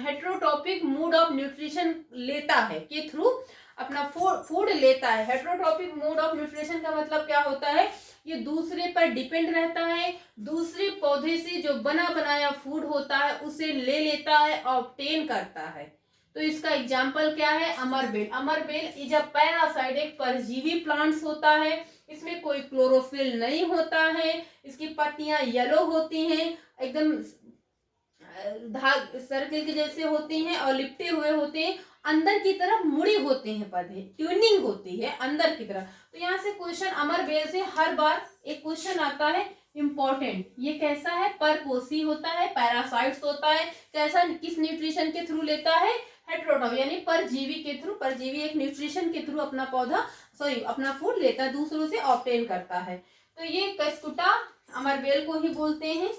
हेट्रोट्रॉपिक मूड ऑफ न्यूट्रिशन लेता है, के थ्रू अपना फूड लेता है। हेट्रोट्रॉपिक मूड ऑफ न्यूट्रिशन का मतलब क्या होता है, ये दूसरे पर डिपेंड रहता है, दूसरे पौधे से जो बना बनाया फूड होता है उसे ले लेता है, ऑब्टेन करता है। तो इसका एग्जाम्पल क्या है, अमरबेल, अमरबेल इज अ पैरासाइट, एक परजीवी प्लांट्स होता है, इसमें कोई क्लोरोफिल नहीं होता है, इसकी पत्तियां येलो होती हैं, एकदम धाग सर्किल के जैसे होती हैं और लिपटे हुए होते हैं, अंदर की तरफ मुड़ी होते हैं पौधे, ट्यूनिंग होती है अंदर की तरफ। तो यहाँ से क्वेश्चन अमरबेल से हर बार एक क्वेश्चन आता है इम्पोर्टेंट, ये कैसा है, परपोषी होता है, पैरासाइट्स होता है, कैसा, किस न्यूट्रिशन के थ्रू लेता है, हेट्रोट्रॉपिक यानी परजीवी के थ्रू, परजीवी एक न्यूट्रिशन के थ्रू अपना पौधा अपना फूड लेता है, दूसरों से ऑब्टेन करता है। तो ये कसकुटा अमरबेल को ही बोलते हैं।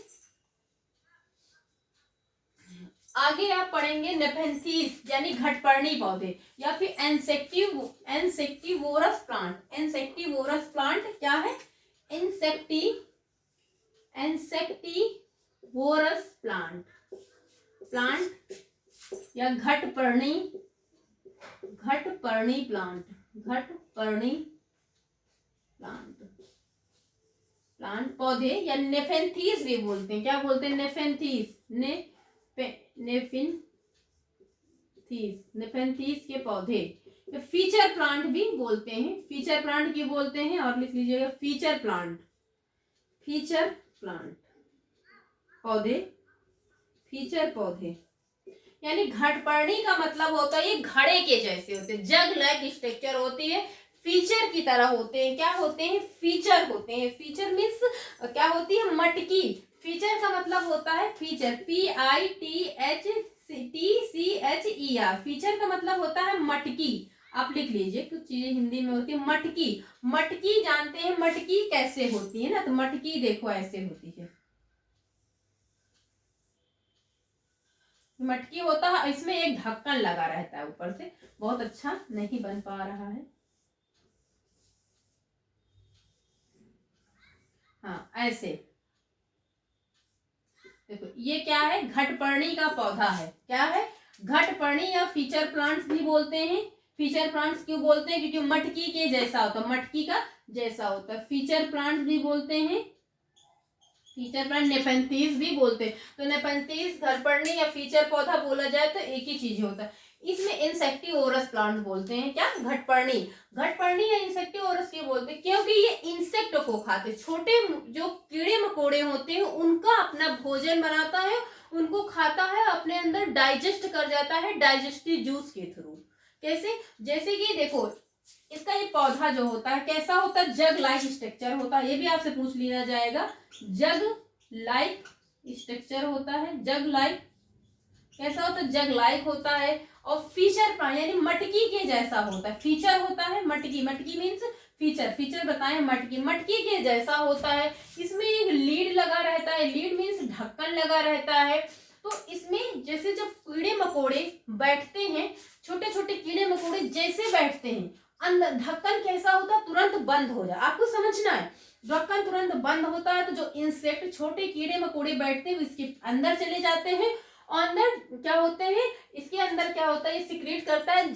आगे आप पढ़ेंगे नेफेंथीस यानी घटपर्णी पौधे या फिर इंसेक्टिवोरस प्लांट। इंसेक्टिवोरस प्लांट क्या है, इंसेक्टिवोरस प्लांट, प्लांट या घटपर्णी, घटपर्णी प्लांट, घटपर्णी प्लांट, प्लांट पौधे या नेफेंथीस भी बोलते हैं। क्या बोलते हैं, नेफेंथीस, नेफेंथीस के पौधे, फीचर प्लांट भी बोलते हैं, फीचर प्लांट की बोलते हैं, और लिख लीजिएगा फीचर प्लांट, फीचर प्लांट पौधे, फीचर पौधे यानी घटपर्णी का मतलब होता है ये घड़े के जैसे होते हैं, जग लाइक स्ट्रक्चर होती है, फीचर की तरह होते हैं। क्या होते हैं, फीचर होते हैं। फीचर मीन्स क्या होती है, मटकी। फीचर का मतलब होता है फीचर, PITHCHER, फीचर का मतलब होता है मटकी। आप लिख लीजिए, कुछ चीजें हिंदी में होती है, मटकी, मटकी जानते हैं मटकी कैसे होती है ना, तो मटकी देखो ऐसे होती है, मटकी होता है, इसमें एक ढक्कन लगा रहता है ऊपर से, बहुत अच्छा नहीं बन पा रहा है, हाँ ऐसे देखो, ये क्या है, घटपर्णी का पौधा है। क्या है, घटपर्णी या फीचर प्लांट्स भी बोलते हैं। फीचर प्लांट्स क्यों बोलते हैं, क्योंकि मटकी के जैसा होता है, मटकी का जैसा होता है, फीचर प्लांट्स भी बोलते हैं, फीचर प्लांट नेफेंथीस भी बोलते हैं। तो नेफेंथीस, घटपर्णी या फीचर पौधा बोला जाए तो एक ही चीज होता है। इसमें इंसेक्टिवोरस प्लांट बोलते हैं, क्या, घटपर्णी, घटपर्णी या इंसेक्टिवोरस क्यों बोलते हैं, क्योंकि ये इंसेक्ट को खाते, छोटे जो कीड़े मकोड़े होते हैं उनका अपना भोजन बनाता है, उनको खाता है, अपने अंदर डाइजेस्ट कर जाता है डाइजेस्टिव जूस के थ्रू। कैसे, जैसे कि देखो इसका ये पौधा जो होता है कैसा होता है, जग लाइक स्ट्रक्चर होता है, ये भी आपसे पूछ लिया जाएगा, जग लाइक स्ट्रक्चर होता है, जग लाइक कैसा होता है, जग लाइक होता है, और फीचर प्लांट यानी मटकी के जैसा होता है। फीचर होता है मटकी, मटकी मीन्स फीचर, फीचर बताएं मटकी, मटकी के जैसा होता है। इसमें एक लीड लगा रहता है, लीड मीन्स ढक्कन लगा रहता है। तो इसमें जैसे जब कीड़े मकोड़े बैठते हैं, छोटे छोटे कीड़े मकोड़े जैसे बैठते हैं, अंदर ढक्कन कैसा होता है, तुरंत बंद हो जाए, आपको समझना है। ढक्कन तुरंत बंद होता है तो जो इंसेक्ट छोटे कीड़े मकोड़े बैठते हैं इसके अंदर चले जाते हैं, और अंदर क्या होते हैं, इसके अंदर क्या होता है, ये सिक्रेट करता है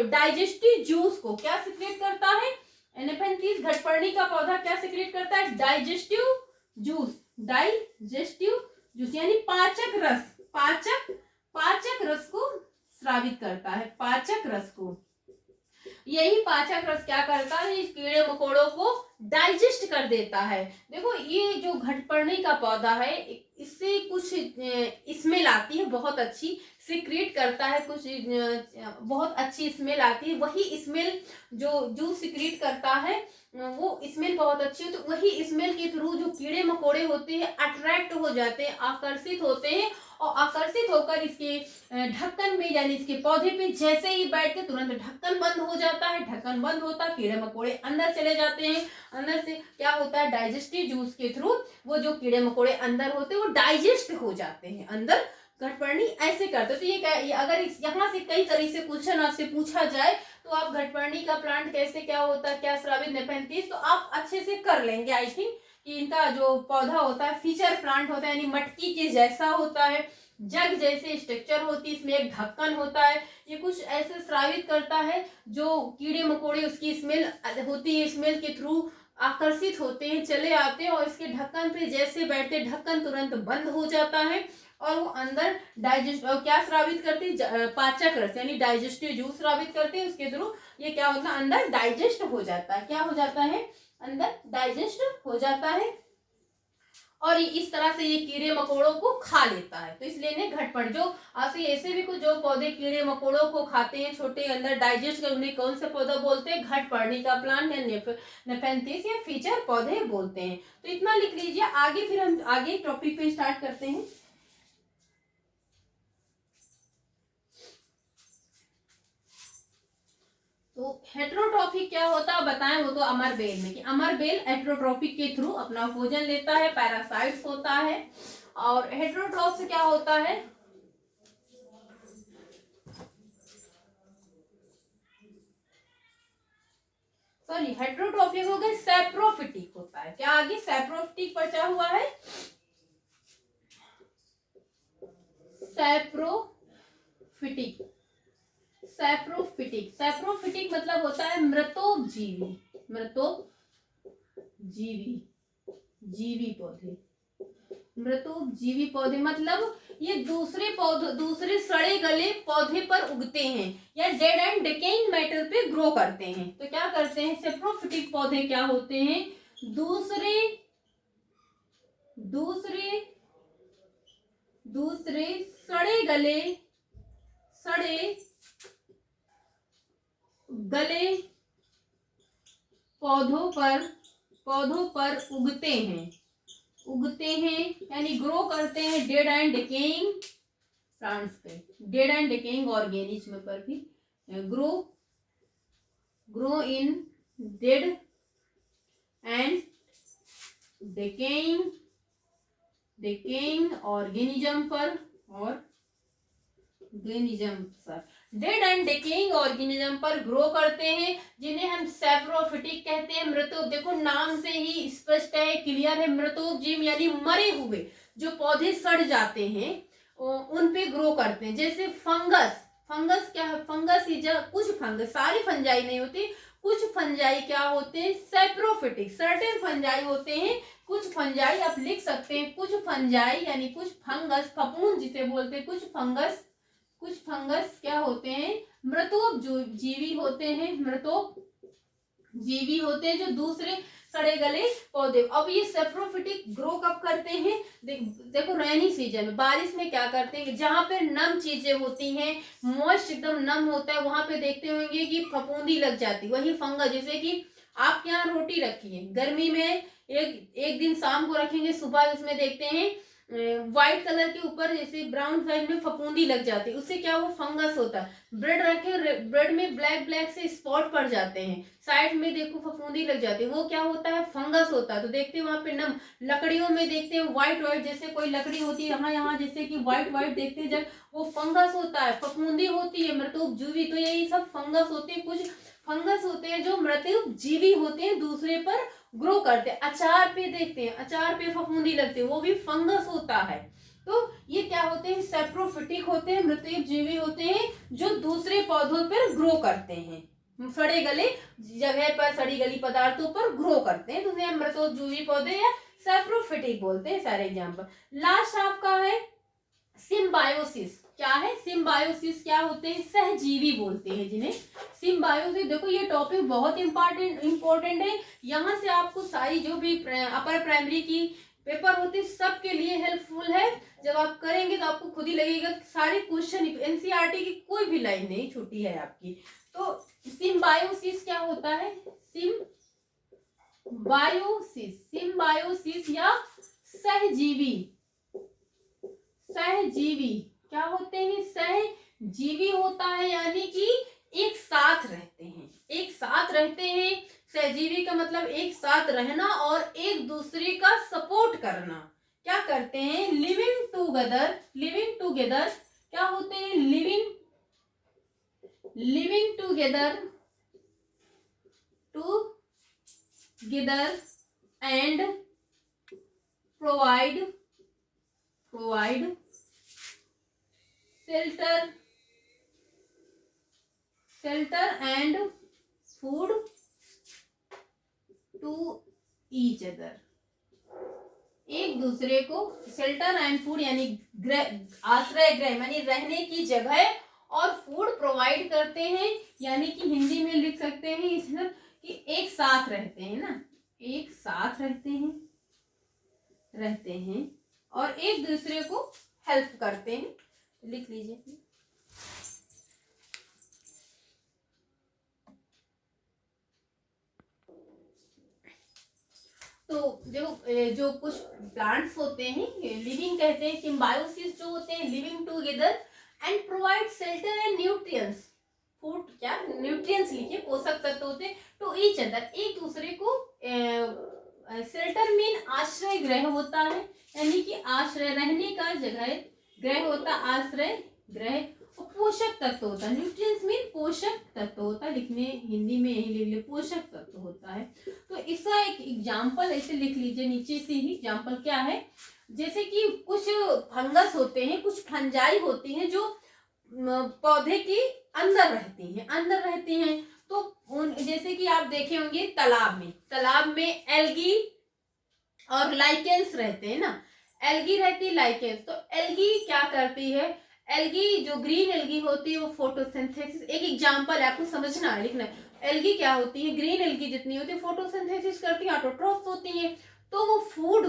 डाइजेस्टिव जूस को। क्या सिक्रेट करता है, एनेफेंथीज घटपर्णी का पौधा क्या सिक्रेट करता है, डाइजेस्टिव जूस, डाइजेस्टिव जूस यानी पाचक रस, पाचक रस को स्रावित करता है, पाचक रस को। यही पाचक रस क्या करता है, इस कीड़े मकोड़ों को डाइजेस्ट कर देता है। देखो ये जो घटपर्णी का पौधा है, इससे कुछ स्मेल आती है बहुत अच्छी, सिक्रेट करता है कुछ बहुत अच्छी स्मेल आती है। वही स्मेल जो जूस सिक्रेट करता है वो स्मेल बहुत अच्छी है, तो वही स्मेल के थ्रू जो कीड़े मकोड़े होते हैं अट्रैक्ट हो जाते हैं, आकर्षित होते हैं, और आकर्षित होकर इसके ढक्कन में यानी इसके पौधे पे जैसे ही बैठ के तुरंत ढक्कन बंद हो जाता है। ढक्कन बंद होता है, कीड़े मकोड़े अंदर चले जाते हैं। अंदर से क्या होता है, डाइजेस्टिव जूस के थ्रू वो जो कीड़े मकोड़े अंदर होते हैं वो डाइजेस्ट हो जाते हैं अंदर। घटपर्णी ऐसे करते। तो ये अगर यहाँ से कई तरह से क्वेश्चन आपसे पूछा जाए तो आप घटपर्णी का प्लांट कैसे क्या होता है, क्या स्रावित नेपेंथिस, तो आप अच्छे से कर लेंगे आई थिंक, कि इनका जो पौधा होता है फीचर प्लांट होता है, यानी मटकी के जैसा होता है, जग जैसे स्ट्रक्चर होती है, इसमें एक ढक्कन होता है, ये कुछ ऐसे स्रावित करता है जो कीड़े मकोड़े उसकी स्मेल होती है, स्मेल के थ्रू आकर्षित होते हैं, चले आते हैं, और इसके ढक्कन पे जैसे बैठते ढक्कन तुरंत बंद हो जाता है, और वो अंदर डाइजेस्ट क्या स्रावित करते हैं, पाचक रस यानी डाइजेस्टिव जूस स्रावित करते हैं, उसके थ्रू ये क्या होता है, अंदर डाइजेस्ट हो जाता है। क्या हो जाता है, अंदर डाइजेस्ट हो जाता है, और इस तरह से ये कीड़े मकोड़ों को खा लेता है। तो इसलिए ने घटपर्णी जो आपसे ऐसे भी कुछ जो पौधे कीड़े मकोड़ों को खाते हैं, छोटे अंदर डाइजेस्ट कर, उन्हें कौन से पौधा बोलते हैं, घटपर्णी का प्लांट या नेफेंथिस या फीचर पौधे बोलते हैं। तो इतना लिख लीजिए, आगे फिर हम आगे टॉपिक पे स्टार्ट करते हैं। तो हेट्रोट्रॉफिक क्या होता है बताएं, वो तो अमर बेल में, कि अमर बेल हेट्रोट्रॉफिक के थ्रू अपना भोजन लेता है, पैरासाइट्स होता है। और हेट्रोट्रॉफ से क्या होता है, सॉरी हेट्रोट्रॉफिक हो गया, सैप्रोफिटिक होता है। क्या आगे सैप्रोफिटिक बचा हुआ है, सैप्रोफिटिक, सैप्रोफिटिक, सैप्रोफिटिक मतलब होता है मृतोपजीवी, मृतोपजीवी, जीवी पौधे, मृतोपजीवी पौधे मतलब ये दूसरे पौधे, दूसरे सड़े गले पौधे पर उगते हैं या डेड एंड डिकेइंग मैटर पे ग्रो करते हैं। तो क्या करते हैं, सैप्रोफिटिक पौधे क्या होते हैं, दूसरे दूसरे दूसरे सड़े गले पौधों पर उगते हैं यानी ग्रो करते हैं डेड एंड डिकेइंग प्लांट्स पे, डेड एंड डिकेइंग ऑर्गेनिज्म पर भी grow in dead and decaying organism पर, डेड एंड डिकेइंग ऑर्गेनिज्म पर ग्रो करते हैं, जिन्हें हम सैप्रोफिटिक कहते हैं। मृतो, देखो नाम से ही स्पष्ट है, क्लियर है, मृतोपजीव यानी मरे हुए जो पौधे सड़ जाते हैं उन पे ग्रो करते हैं। जैसे फंगस, फंगस क्या है, फंगस ही कुछ फंगस, सारी फंजाई नहीं होती, कुछ फंजाई क्या होते हैं, सैप्रोफिटिक, सर्टेन फंजाई होते हैं। कुछ फंजाई आप लिख सकते हैं, कुछ फंजाई यानी कुछ फंगस, फफूंद जिसे बोलते हैं, कुछ फंगस क्या होते हैं, मृतोपजीवी होते हैं, मृतोपजीवी होते हैं जो दूसरे सड़े गले पौधे। अब ये सैप्रोफिटिक ग्रो कब करते हैं, देखो रेनी सीजन में, बारिश में क्या करते हैं, जहां पे नम चीजें होती हैं, मॉइस्ट एकदम नम होता है, वहां पे देखते होंगे कि फफूंदी लग जाती, वही फंगस। जैसे कि आप यहाँ रोटी रखी है गर्मी में, एक दिन शाम को रखेंगे, सुबह उसमें देखते हैं व्हाइट कलर के ऊपर जैसे ब्राउन साइड में फफूंदी लग जाती है, उससे क्या वो फंगस होता है। ब्रेड रखे, ब्रेड में ब्लैक ब्लैक से स्पॉट पड़ जाते हैं, साइड में देखो फफूंदी लग जाती है, वो क्या होता है, फंगस होता है। तो देखते हैं वहां पे नम लकड़ियों में देखते हैं व्हाइट व्हाइट, जैसे कोई लकड़ी होती है यहाँ यहाँ जैसे कि व्हाइट व्हाइट देखते हैं, जब वो फंगस होता है, फफूंदी होती है, मृतोपजीवी। तो यही सब फंगस होते हैं। कुछ फंगस होते हैं जो मृतोपजीवी होते हैं, दूसरे पर ग्रो करते हैं। अचार पे देखते हैं, अचार पे फफूंदी लगती है, वो भी फंगस होता है। तो ये क्या होते हैं, सेप्रोफिटिक होते हैं, मृतोपजीवी होते हैं, जो दूसरे पौधों पर ग्रो करते हैं, सड़े गले जगह पर, सड़ी गली पदार्थों पर ग्रो करते हैं, तो उन्हें मृतोपजीवी पौधे या सेप्रोफिटिक बोलते हैं। सारे एग्जाम्पल। लास्ट आपका है सिम्बायोसिस। क्या है सिम्बायोसिस, क्या होते हैं, सहजीवी बोलते हैं जिन्हें सिम्बायोसिस। देखो ये टॉपिक बहुत इंपॉर्टेंट है, यहाँ से आपको सारी जो भी अपर प्राइमरी की पेपर होते हैं सबके लिए हेल्पफुल है। जब आप करेंगे तो आपको खुद ही लगेगा सारे क्वेश्चन, एनसीईआरटी की कोई भी लाइन नहीं छूटी है आपकी। तो सिम्बायोसिस क्या होता है, सिम्बायोसिस या सहजीवी, सहजीवी क्या होते हैं, सहजीवी होता है, यानी कि एक साथ रहते हैं, एक साथ रहते हैं। सहजीवी का मतलब एक साथ रहना और एक दूसरे का सपोर्ट करना। क्या करते हैं, लिविंग टूगेदर, लिविंग टूगेदर क्या होते हैं, living together and provide shelter and food to each other। एक दूसरे को शेल्टर एंड फूड यानी आश्रय गृह यानी रहने की जगह और फूड प्रोवाइड करते हैं, यानी कि हिंदी में लिख सकते हैं इसमें कि एक साथ रहते हैं ना, एक साथ रहते हैं और एक दूसरे को हेल्प करते हैं। लिख लीजिए। तो जो कुछ प्लांट्स होते हैं लिविंग कहते हैं, सिम्बायोसिस जो होते हैं living together and provide shelter and nutrients, food क्या न्यूट्रिएंट्स लिखिए, पोषक तत्व होते हैं, टू ईच अदर एक दूसरे को। शेल्टर मीन आश्रय गृह होता है, यानी कि आश्रय रहने का जगह, गृह होता आश्रय गृह, पोषक तत्व होता है, न्यूट्रिएंट्स मीन पोषक तत्व होता है, लिखने हिंदी में यही लिख ले, पोषक तत्व होता है। तो इसका एक एग्जाम्पल ऐसे लिख लीजिए नीचे से ही, एग्जाम्पल क्या है, जैसे कि कुछ फंगस होते हैं, कुछ फंजाई होती हैं जो पौधे के अंदर रहती हैं। तो जैसे कि आप देखे होंगे तालाब में एल्गी और लाइकेंस रहते हैं ना, एल्गी रहती है, लाइकेंस। तो एल्गी क्या करती है, एल्गी जो ग्रीन एल्गी होती है वो फोटोसिंथेसिस, एक एग्जांपल है आपको समझना है, लिखना है। एल्गी क्या होती है, ग्रीन एल्गी जितनी होती है फोटोसिंथेसिस करती है, ऑटोट्रॉफ्स होती है। तो वो फूड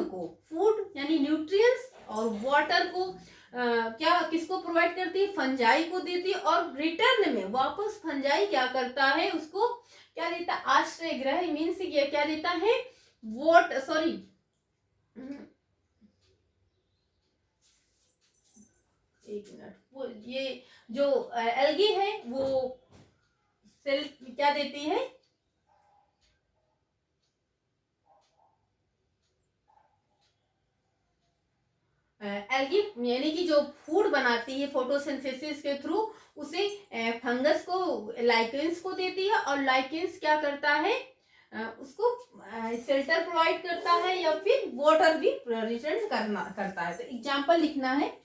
यानी न्यूट्रिएंट्स और वाटर को क्या किसको प्रोवाइड करती है, फंजाई को देती है, और रिटर्न में वापस फंजाई क्या करता है, उसको क्या देता है, आश्रय गृह मीन्स ये क्या देता है, एक मिनट, वो ये जो एल्गी है वो सेल क्या देती है, एल्गी यानी कि जो फूड बनाती है फोटोसिंथेसिस के थ्रू, उसे फंगस को लाइकेंस को देती है, और लाइकेंस क्या करता है, उसको शेल्टर प्रोवाइड करता है या फिर वाटर भी रिटर्न करता है। तो एग्जांपल लिखना है।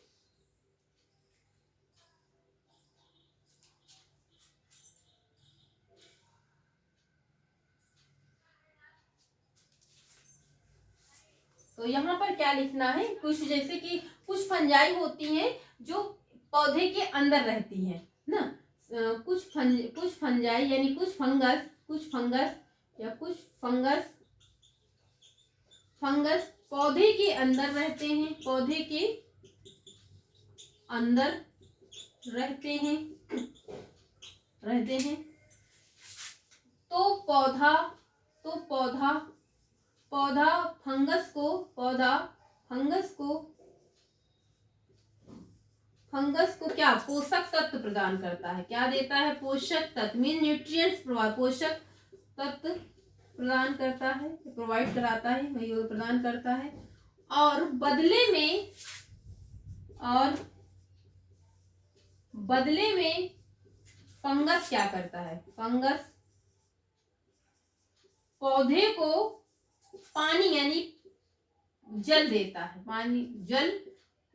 तो यहाँ पर क्या लिखना है, कुछ जैसे कि कुछ फंजाई होती हैं जो पौधे के अंदर रहती है ना, कुछ फंजाई यानी कुछ फंगस या कुछ फंगस पौधे के अंदर रहते हैं, पौधे के अंदर रहते हैं। तो पौधा फंगस को फंगस को क्या पोषक तत्व प्रदान करता है, क्या देता है, पोषक तत्व, मीन न्यूट्रिएंट्स प्रोवाइड, पोषक तत्व प्रदान करता है, प्रोवाइड कराता है, वही प्रदान करता है। और बदले में फंगस क्या करता है, फंगस पौधे को पानी यानी जल देता है, पानी जल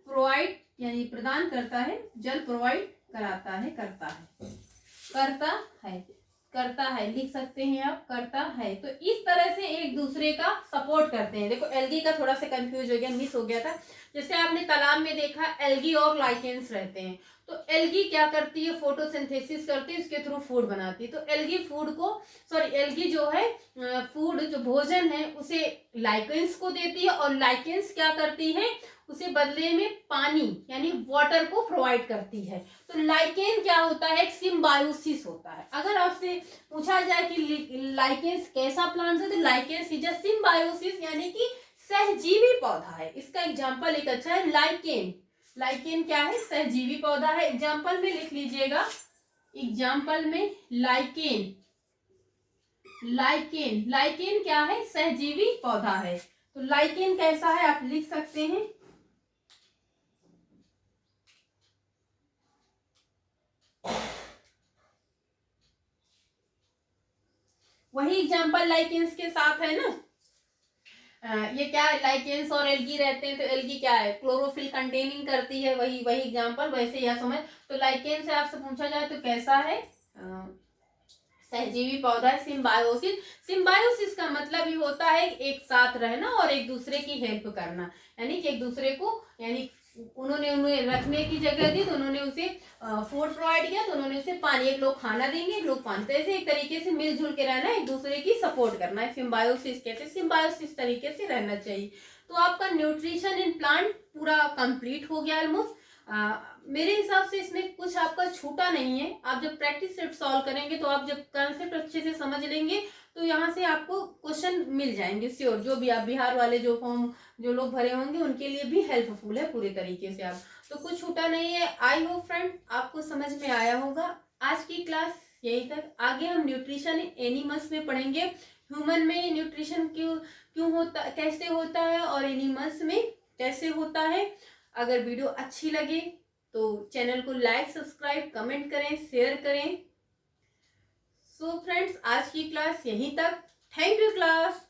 प्रोवाइड यानी प्रदान करता है, जल प्रोवाइड कराता है, करता है, लिख सकते हैं आप, करता है। तो इस तरह से एक दूसरे का सपोर्ट करते हैं। देखो एल्गी का थोड़ा सा कंफ्यूज हो गया, मिस हो गया था। जैसे आपने तालाब में देखा एल्गी और लाइकेंस रहते हैं, तो एल्गी क्या करती है, फोटोसिंथेसिस करती है, उसके थ्रू फूड बनाती है। तो एल्गी जो है फूड जो भोजन है उसे लाइकेंस को देती है, और लाइकेंस क्या करती है, उसे बदले में पानी यानी वाटर को प्रोवाइड करती है। तो लाइकेन क्या होता है, एक सिम्बायोसिस होता है। अगर आपसे पूछा जाए कि लाइकेंस कैसा प्लांट है, तो लाइकेंस इज अ सिम्बायोसिस यानी कि सहजीवी पौधा है। इसका एग्जांपल एक अच्छा है लाइकेन। लाइकेन क्या है, सहजीवी पौधा है। एग्जांपल में लिख लीजिएगा, एग्जांपल में लाइकेन, लाइकेन क्या है, सहजीवी पौधा है। तो लाइकेन कैसा है आप लिख सकते हैं, वही एग्जांपल लाइकेंस के साथ है ना। ये क्या है, लाइकेंस और एल्गी रहते हैं, तो एल्गी क्या है, क्लोरोफिल कंटेनिंग करती है, वही एग्जांपल वैसे यह समझ। तो लाइकेन से आपसे पूछा जाए तो कैसा है, सहजीवी पौधा है, सिम्बायोसिस का मतलब ही होता है एक साथ रहना और एक दूसरे की हेल्प करना, यानी कि एक दूसरे को, यानी उन्होंने उन्हें रखने की जगह दी तो उन्होंने उसे फूड प्रोवाइड किया, तो उन्होंने उसे पानी, एक लोग खाना देंगे एक लोग पानी, तो ऐसे एक तरीके से मिलजुल के रहना, एक दूसरे की सपोर्ट करना है। सिम्बायोसिस कहते हैं, सिम्बायोसिस तरीके से रहना चाहिए। तो आपका न्यूट्रिशन इन प्लांट पूरा कंप्लीट हो गया ऑलमोस्ट। मेरे हिसाब से इसमें कुछ आपका छूटा नहीं है। आप जब प्रैक्टिस सेट सॉल्व करेंगे तो आप जब कंसेप्ट अच्छे से समझ लेंगे तो यहाँ से आपको क्वेश्चन मिल जाएंगे श्योर। जो भी आप बिहार वाले जो फॉर्म जो लोग भरे होंगे उनके लिए भी हेल्पफुल है पूरे तरीके से। आप तो कुछ छूटा नहीं है। आई होप फ्रेंड आपको समझ में आया होगा। आज की क्लास यही तक। आगे हम न्यूट्रिशन एनिमल्स में पढ़ेंगे, ह्यूमन में न्यूट्रिशन क्यों होता, कैसे होता है, और एनिमल्स में कैसे होता है। अगर वीडियो अच्छी लगे तो चैनल को लाइक, सब्सक्राइब, कमेंट करें, शेयर करें। सो फ्रेंड्स आज की क्लास यहीं तक। Thank you class.